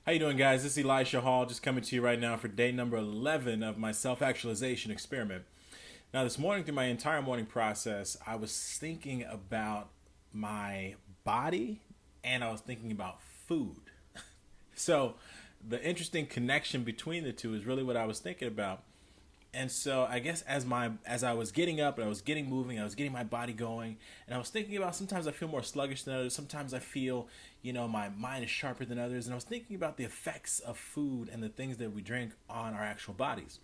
How you doing, guys? This is Elisha Hall, just coming to you right now for day number 11 of my self-actualization experiment. Now, this morning, through my entire morning process, I was thinking about my body and I was thinking about food. So, the interesting connection between the two is really what I was thinking about. And so I guess as I was getting up and I was getting moving, I was getting my body going, and I was thinking about sometimes I feel more sluggish than others. Sometimes I feel, my mind is sharper than others. And I was thinking about the effects of food and the things that we drink on our actual bodies.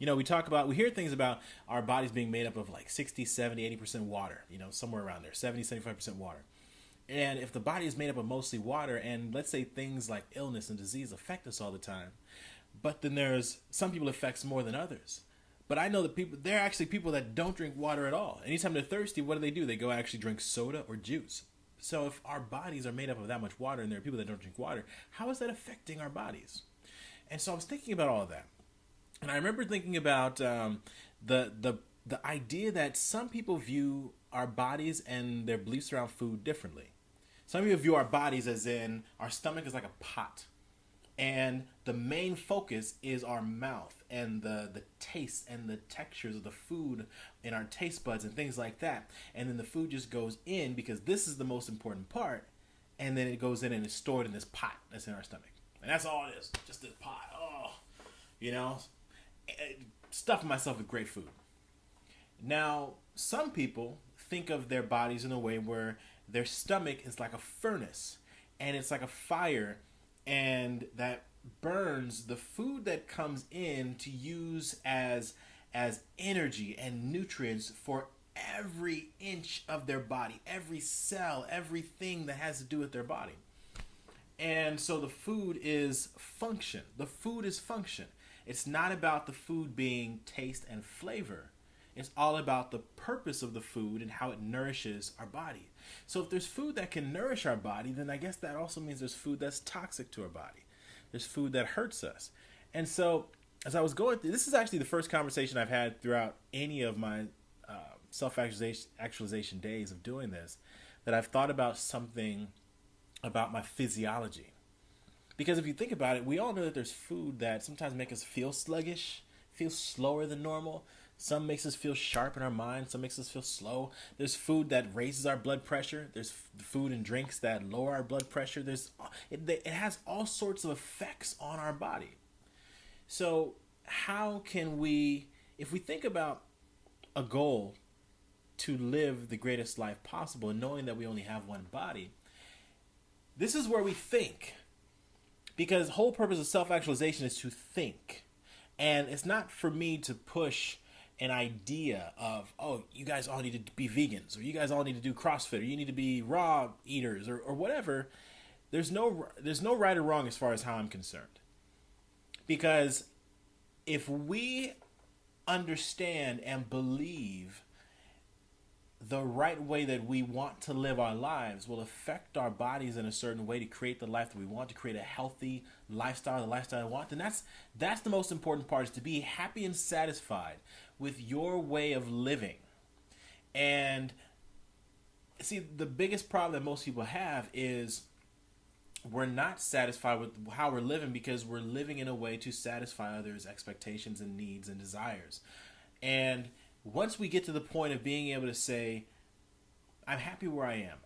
We hear things about our bodies being made up of like 60, 70, 80% water, somewhere around there, 70, 75% water. And if the body is made up of mostly water, and let's say things like illness and disease affect us all the time, but then there's some people it affects more than others. But I know that there are actually people that don't drink water at all. Anytime they're thirsty, what do? They go actually drink soda or juice. So if our bodies are made up of that much water and there are people that don't drink water, how is that affecting our bodies? And so I was thinking about all of that. And I remember thinking about the idea that some people view our bodies and their beliefs around food differently. Some people view our bodies as in our stomach is like a pot, and the main focus is our mouth and the taste and the textures of the food in our taste buds and things like that. And then the food just goes in because this is the most important part, and then it goes in and is stored in this pot that's in our stomach. And that's all it is, just this pot. You know, stuffing myself with great food. Now, some people think of their bodies in a way where their stomach is like a furnace and it's like a fire, and that burns the food that comes in to use as energy and nutrients for every inch of their body, every cell, everything that has to do with their body. And so the food is function. The food is function. It's not about the food being taste and flavor. It's all about the purpose of the food and how it nourishes our body. So if there's food that can nourish our body, then I guess that also means there's food that's toxic to our body. There's food that hurts us. And so as I was going through, this is actually the first conversation I've had throughout any of my self-actualization days of doing this, that I've thought about something about my physiology. Because if you think about it, we all know that there's food that sometimes make us feel sluggish, feel slower than normal. Some makes us feel sharp in our mind. Some makes us feel slow. There's food that raises our blood pressure. There's food and drinks that lower our blood pressure. It has all sorts of effects on our body. So how can we, if we think about a goal to live the greatest life possible and knowing that we only have one body, this is where we think. Because the whole purpose of self-actualization is to think. And it's not for me to push an idea of, oh, you guys all need to be vegans, or you guys all need to do CrossFit, or you need to be raw eaters, or whatever. There's no right or wrong as far as how I'm concerned. Because if we understand and believe the right way that we want to live our lives will affect our bodies in a certain way to create the life that we want, to create a healthy lifestyle, the lifestyle I want, then that's the most important part, is to be happy and satisfied with your way of living. And see, the biggest problem that most people have is we're not satisfied with how we're living because we're living in a way to satisfy others' expectations and needs and desires. And once we get to the point of being able to say, I'm happy where I am.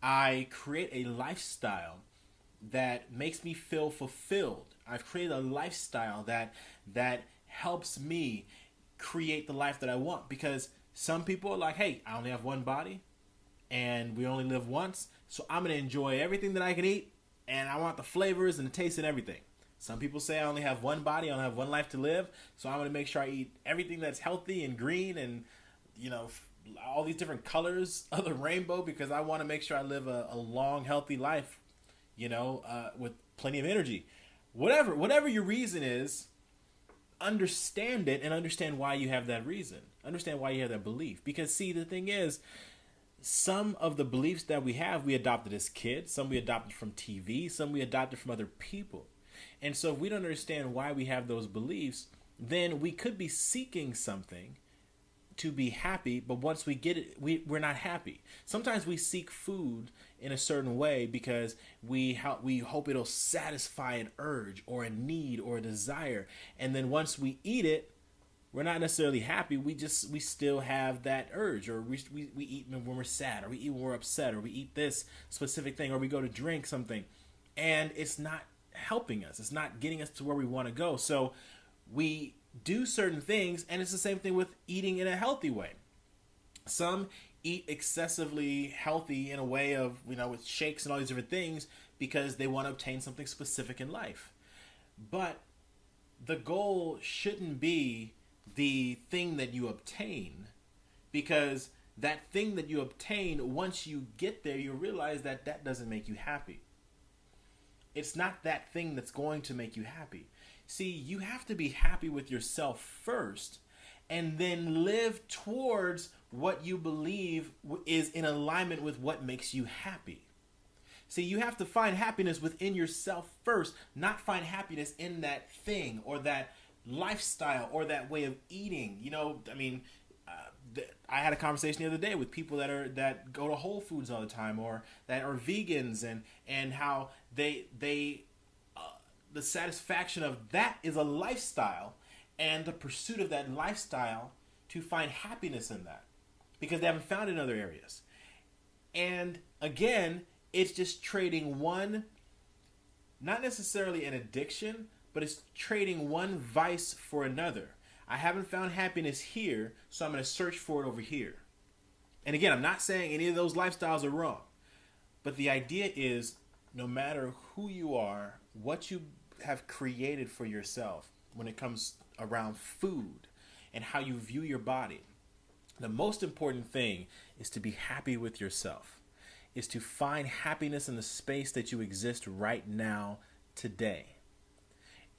I create a lifestyle that makes me feel fulfilled. I've created a lifestyle that helps me create the life that I want. Because some people are like, hey, I only have one body and we only live once, so I'm going to enjoy everything that I can eat, and I want the flavors and the taste and everything. Some people say I only have one body, I only have one life to live, so I'm going to make sure I eat everything that's healthy and green and, all these different colors of the rainbow because I want to make sure I live a long, healthy life, with plenty of energy. Whatever your reason is, understand it and understand why you have that reason. Understand why you have that belief. Because, see, the thing is, some of the beliefs that we have, we adopted as kids. Some we adopted from TV. Some we adopted from other people. And so if we don't understand why we have those beliefs, then we could be seeking something to be happy, but once we get it, we're not happy. Sometimes we seek food in a certain way because we hope it'll satisfy an urge or a need or a desire, and then once we eat it, we're not necessarily happy. We still have that urge, or we eat when we're sad, or we eat when we're upset, or we eat this specific thing, or we go to drink something, and it's not helping us. It's not getting us to where we want to go. So we do certain things, and it's the same thing with eating in a healthy way. Some eat excessively healthy in a way of, with shakes and all these different things because they want to obtain something specific in life. But the goal shouldn't be the thing that you obtain, because that thing that you obtain, once you get there, you realize that that doesn't make you happy. It's not that thing that's going to make you happy. See, you have to be happy with yourself first, and then live towards what you believe is in alignment with what makes you happy. See, you have to find happiness within yourself first, not find happiness in that thing or that lifestyle or that way of eating. I had a conversation the other day with people that go to Whole Foods all the time, or that are vegans, and how they the satisfaction of that is a lifestyle, and the pursuit of that lifestyle to find happiness in that, because they haven't found it in other areas. And again, it's just trading one, not necessarily an addiction, but it's trading one vice for another. I haven't found happiness here, so I'm going to search for it over here. And again, I'm not saying any of those lifestyles are wrong, but the idea is, no matter who you are, what you have created for yourself when it comes around food and how you view your body, the most important thing is to be happy with yourself, is to find happiness in the space that you exist right now, today.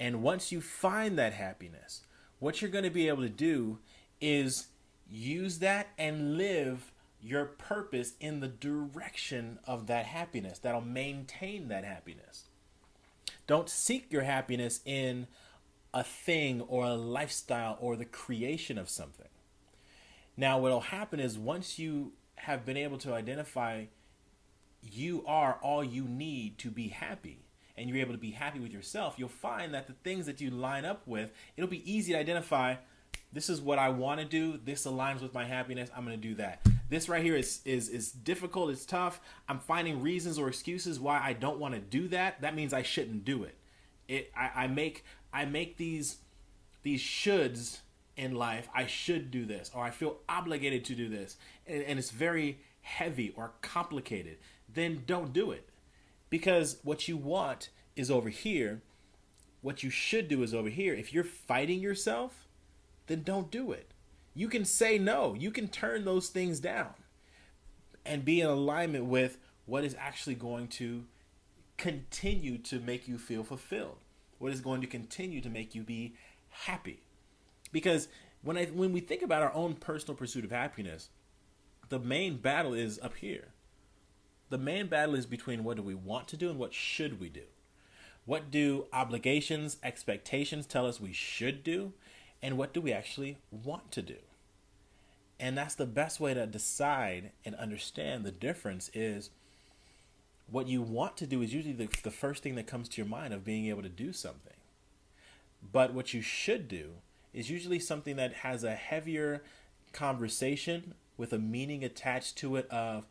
And once you find that happiness, what you're going to be able to do is use that and live your purpose in the direction of that happiness that'll maintain that happiness. Don't seek your happiness in a thing or a lifestyle or the creation of something. Now, what'll happen is, once you have been able to identify you are all you need to be happy, and you're able to be happy with yourself, you'll find that the things that you line up with, it'll be easy to identify, this is what I want to do, this aligns with my happiness, I'm going to do that. This right here is difficult, it's tough, I'm finding reasons or excuses why I don't want to do that. That means I shouldn't do it. I make these shoulds in life. I should do this, or I feel obligated to do this, and it's very heavy or complicated. Then don't do it. Because what you want is over here. What you should do is over here. If you're fighting yourself, then don't do it. You can say no. You can turn those things down and be in alignment with what is actually going to continue to make you feel fulfilled. What is going to continue to make you be happy. Because when we think about our own personal pursuit of happiness, the main battle is up here. The main battle is between what do we want to do and what should we do. What do obligations, expectations tell us we should do, and what do we actually want to do? And that's the best way to decide and understand the difference. Is what you want to do is usually the first thing that comes to your mind of being able to do something. But what you should do is usually something that has a heavier conversation with a meaning attached to it of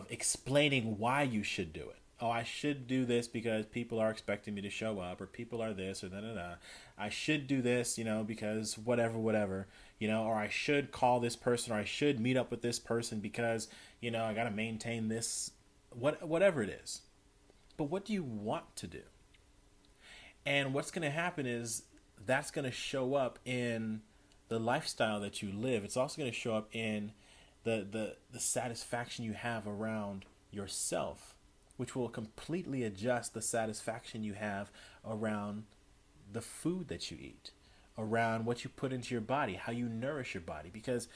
explaining why you should do it. Oh, I should do this because people are expecting me to show up, or people are this, or da-da-da. I should do this, because whatever, or I should call this person, or I should meet up with this person because, I got to maintain this, whatever it is. But what do you want to do? And what's going to happen is that's going to show up in the lifestyle that you live. It's also going to show up in the satisfaction you have around yourself, which will completely adjust the satisfaction you have around the food that you eat, around what you put into your body, how you nourish your body. Because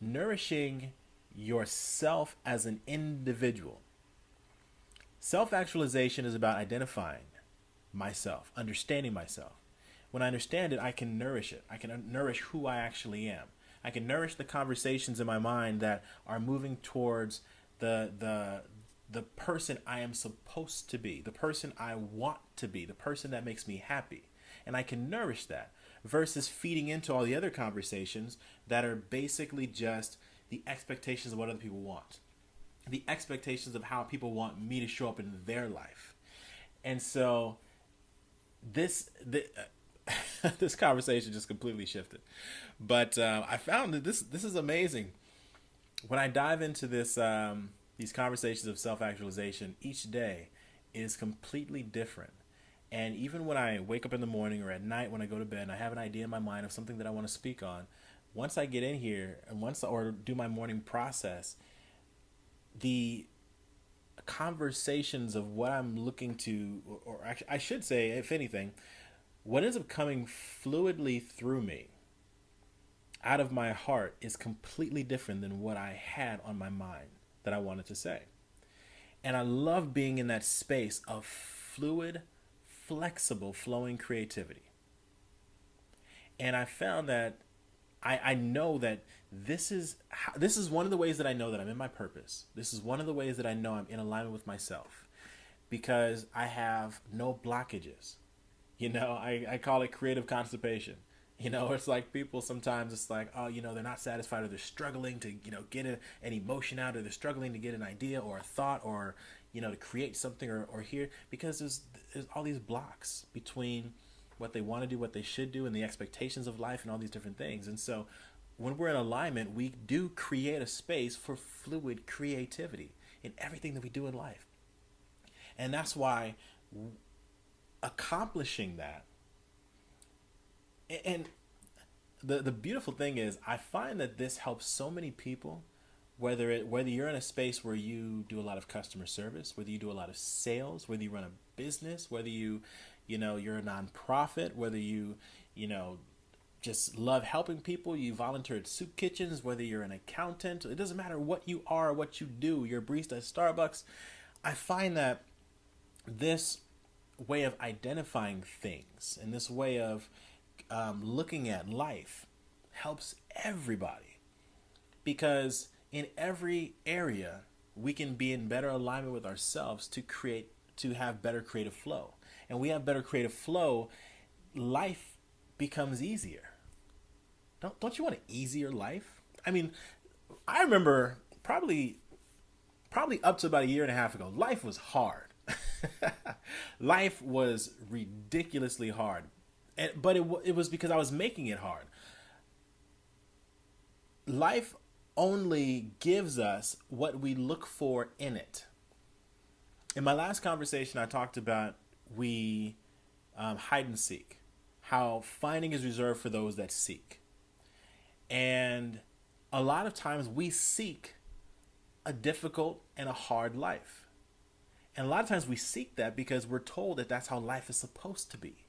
nourishing yourself as an individual, self-actualization is about identifying understanding myself. When I understand it, I can nourish it. I can nourish who I actually am. I can nourish the conversations in my mind that are moving towards the person I am supposed to be, the person I want to be, the person that makes me happy. And I can nourish that versus feeding into all the other conversations that are basically just the expectations of what other people want, the expectations of how people want me to show up in their life. And so this conversation just completely shifted. But I found that this is amazing. When I dive into these conversations of self-actualization, each day is completely different. And even when I wake up in the morning or at night when I go to bed and I have an idea in my mind of something that I want to speak on, once I get in here and or do my morning process, the conversations of what I'm looking to, or actually, I should say, if anything, what ends up coming fluidly through me out of my heart is completely different than what I had on my mind that I wanted to say. And I love being in that space of fluid, flexible, flowing creativity. And I found that I know that this is one of the ways that I know that I'm in my purpose. This is one of the ways that I know I'm in alignment with myself, because I have no blockages. I call it creative constipation. It's like people sometimes, it's like, oh, they're not satisfied, or they're struggling to, get an emotion out, or they're struggling to get an idea or a thought, or, to create something or hear, because there's all these blocks between what they want to do, what they should do, and the expectations of life and all these different things. And so when we're in alignment, we do create a space for fluid creativity in everything that we do in life. And that's why accomplishing that, and the beautiful thing is, I find that this helps so many people, whether you're in a space where you do a lot of customer service, whether you do a lot of sales, whether you run a business, whether you're a nonprofit, whether you just love helping people, you volunteer at soup kitchens, whether you're an accountant, it doesn't matter what you are, what you do, you're a barista at Starbucks. I find that this way of identifying things and this way of looking at life helps everybody, because in every area we can be in better alignment with ourselves to have better creative flow. And we have better creative flow, life becomes easier. Don't you want an easier life? I mean, I remember probably up to about a year and a half ago, life was hard. Life was ridiculously hard. But it was because I was making it hard. Life only gives us what we look for in it. In my last conversation, I talked about we hide and seek, how finding is reserved for those that seek. And a lot of times we seek a difficult and a hard life. And a lot of times we seek that because we're told that that's how life is supposed to be.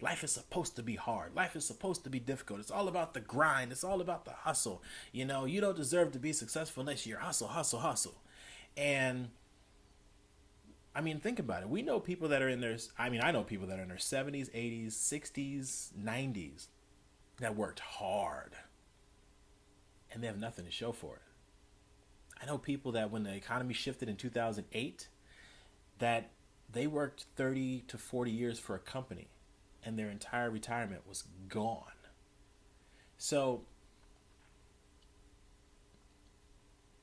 Life is supposed to be hard. Life is supposed to be difficult. It's all about the grind. It's all about the hustle. You don't deserve to be successful unless you're hustle, hustle, hustle. And I mean, think about it. We know people that are I know people that are in their 70s, 80s, 60s, 90s that worked hard and they have nothing to show for it. I know people that when the economy shifted in 2008, that they worked 30 to 40 years for a company and their entire retirement was gone. So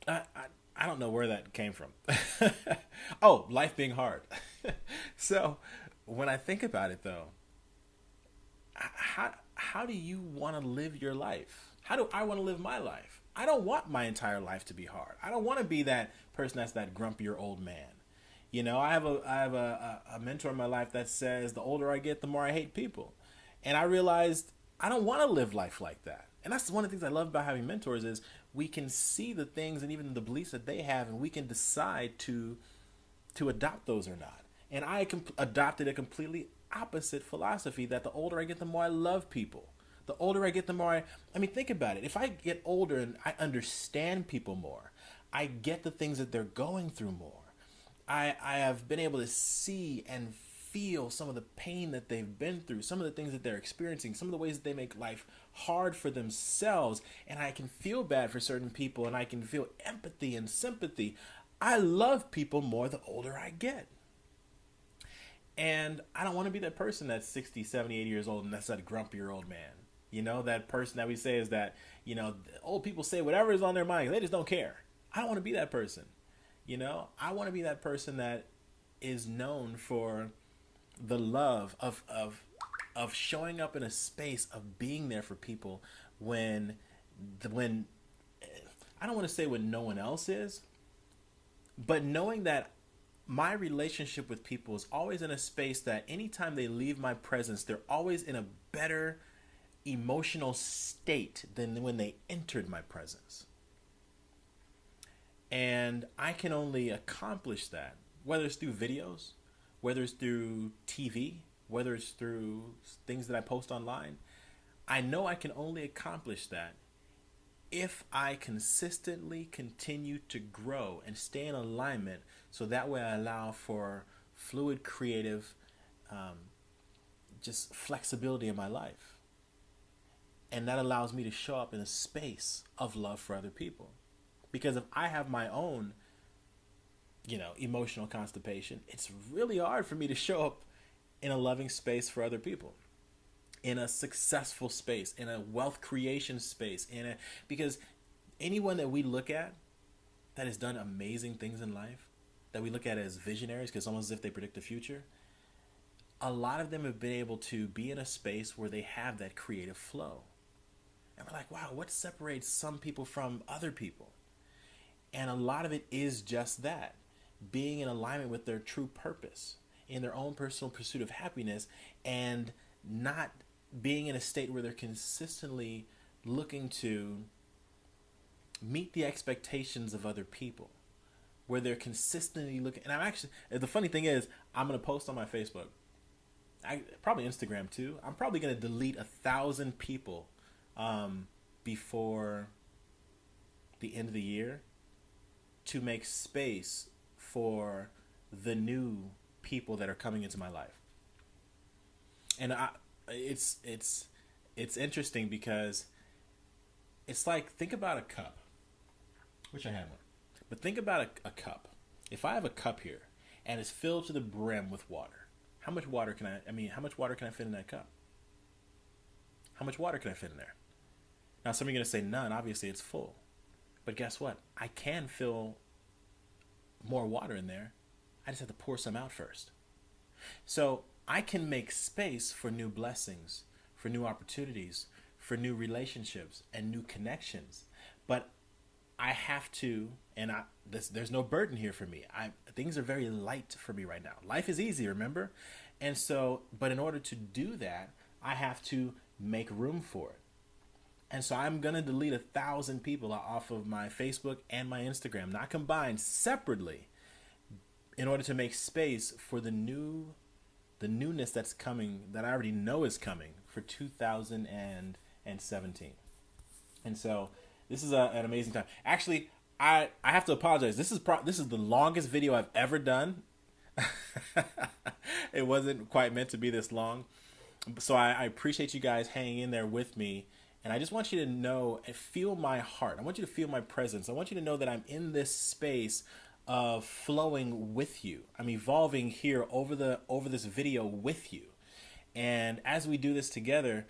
I don't know where that came from. Oh, life being hard. So when I think about it though, how do you want to live your life? How do I want to live my life? I don't want my entire life to be hard. I don't want to be that person that's that grumpier old man. I have a mentor in my life that says the older I get, the more I hate people. And I realized I don't want to live life like that. And that's one of the things I love about having mentors is we can see the things and even the beliefs that they have, and we can decide to adopt those or not. And I adopted a completely opposite philosophy that the older I get, the more I love people. The older I get, the more I mean, think about it. If I get older and I understand people more, I get the things that they're going through more. I have been able to see and feel some of the pain that they've been through, some of the things that they're experiencing, some of the ways that they make life hard for themselves. And I can feel bad for certain people, and I can feel empathy and sympathy. I love people more the older I get. And I don't want to be that person that's 60, 70, 80 years old and that's that grumpier old man. You know, that person that we say is that, you know, old people say whatever is on their mind. They just don't care. I don't want to be that person. You know, I want to be that person that is known for the love of showing up in a space of being there for people when I don't want to say when no one else is, but knowing that my relationship with people is always in a space that anytime they leave my presence, they're always in a better emotional state than when they entered my presence. And I can only accomplish that, whether it's through videos, whether it's through TV, whether it's through things that I post online. I know I can only accomplish that if I consistently continue to grow and stay in alignment, so that way I allow for fluid, creative, just flexibility in my life. And that allows me to show up in a space of love for other people. Because if I have my own, you know, emotional constipation, it's really hard for me to show up in a loving space for other people, in a successful space, in a wealth creation space, because anyone that we look at that has done amazing things in life, that we look at as visionaries, because almost as if they predict the future, a lot of them have been able to be in a space where they have that creative flow. And we're like, wow, what separates some people from other people? And a lot of it is just that, being in alignment with their true purpose, in their own personal pursuit of happiness, and not being in a state where they're consistently looking to meet the expectations of other people, where they're consistently looking. And I'm actually, the funny thing is, I'm going to post on my Facebook, probably Instagram too. I'm probably going to delete 1,000 people before the end of the year to make space for the new people that are coming into my life. And it's interesting because it's like, think about a cup. Wish I had one. But think about a cup. If I have a cup here and it's filled to the brim with water, how much water can how much water can I fit in that cup? How much water can I fit in there? Now, some of you are going to say none. Obviously, it's full. But guess what? I can fill more water in there. I just have to pour some out first. So I can make space for new blessings, for new opportunities, for new relationships and new connections. But I have to, and there's no burden here for me. Things are very light for me right now. Life is easy, remember? And so, but in order to do that, I have to make room for it. And so I'm going to delete 1,000 people off of my Facebook and my Instagram, not combined, separately, in order to make space for the newness that's coming, that I already know is coming for 2017. And so this is an amazing time. Actually, I have to apologize. This is the longest video I've ever done. It wasn't quite meant to be this long. So I appreciate you guys hanging in there with me. And I just want you to know and feel my heart. I want you to feel my presence. I want you to know that I'm in this space of flowing with you. I'm evolving here over this video with you. And as we do this together,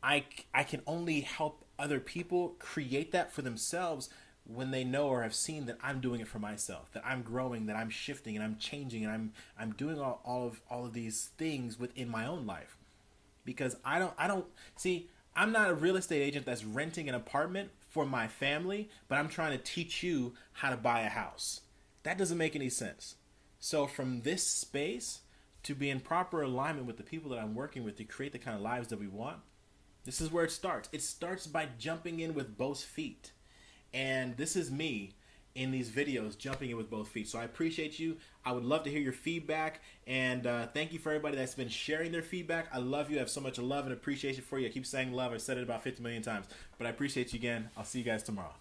I can only help other people create that for themselves when they know or have seen that I'm doing it for myself, that I'm growing, that I'm shifting and I'm changing and I'm doing all of these things within my own life. Because I don't see, I'm not a real estate agent that's renting an apartment for my family, but I'm trying to teach you how to buy a house. That doesn't make any sense. So from this space to be in proper alignment with the people that I'm working with to create the kind of lives that we want, this is where it starts. It starts by jumping in with both feet. And this is me in these videos jumping in with both feet. So I appreciate you. I would love to hear your feedback. And thank you for everybody that's been sharing their feedback. I love you. I have so much love and appreciation for you. I keep saying love. I've said it about 50 million times. But I appreciate you again. I'll see you guys tomorrow.